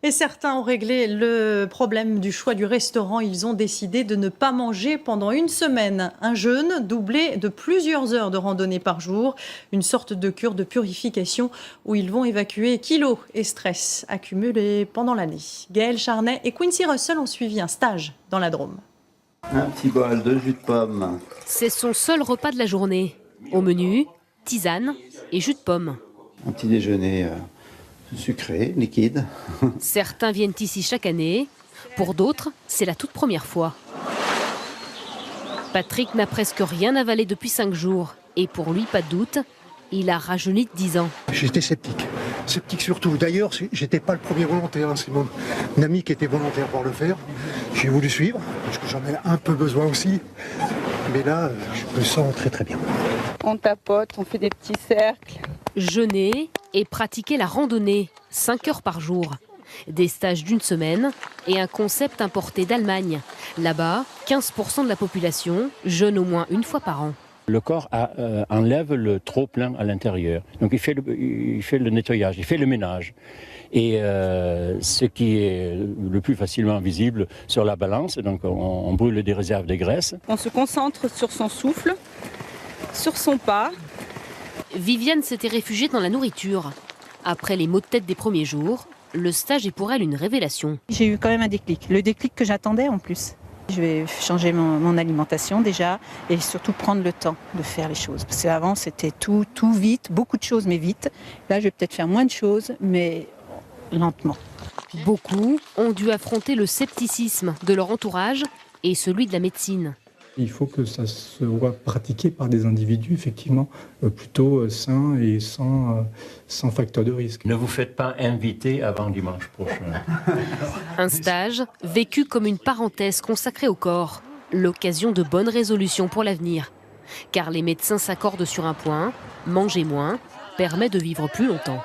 Et certains ont réglé le problème du choix du restaurant. Ils ont décidé de ne pas manger pendant une semaine. Un jeûne doublé de plusieurs heures de randonnée par jour. Une sorte de cure de purification où ils vont évacuer kilos et stress accumulés pendant l'année. Gaël Charnet et Quincy Russell ont suivi un stage dans la Drôme. Un petit bol de jus de pomme. C'est son seul repas de la journée. Au menu, tisane et jus de pomme. Un petit déjeuner sucré, liquide. Certains viennent ici chaque année. Pour d'autres, c'est la toute première fois. Patrick n'a presque rien avalé depuis 5 jours. Et pour lui, pas de doute, il a rajeuni de 10 ans. J'étais sceptique. Sceptique surtout. D'ailleurs, j'étais pas le premier volontaire. C'est mon ami qui était volontaire pour le faire. J'ai voulu suivre, parce que j'en ai un peu besoin aussi. Mais là, je me sens très très bien. On tapote, on fait des petits cercles. Jeûner et pratiquer la randonnée, 5 heures par jour. Des stages d'une semaine et un concept importé d'Allemagne. Là-bas, 15% de la population jeûne au moins une fois par an. Le corps enlève le trop-plein à l'intérieur. Donc il fait le nettoyage, il fait le ménage. Et ce qui est le plus facilement visible sur la balance, donc on brûle des réserves de graisse. On se concentre sur son souffle, sur son pas. Viviane s'était réfugiée dans la nourriture. Après les maux de tête des premiers jours, le stage est pour elle une révélation. J'ai eu quand même un déclic, le déclic que j'attendais en plus. Je vais changer mon alimentation déjà et surtout prendre le temps de faire les choses. Parce qu'avant c'était tout vite, beaucoup de choses mais vite. Là je vais peut-être faire moins de choses mais lentement. Beaucoup ont dû affronter le scepticisme de leur entourage et celui de la médecine. Il faut que ça soit pratiqué par des individus effectivement plutôt sains et sans facteur de risque. Ne vous faites pas inviter avant dimanche prochain. Un stage vécu comme une parenthèse consacrée au corps. L'occasion de bonnes résolutions pour l'avenir. Car les médecins s'accordent sur un point, manger moins permet de vivre plus longtemps.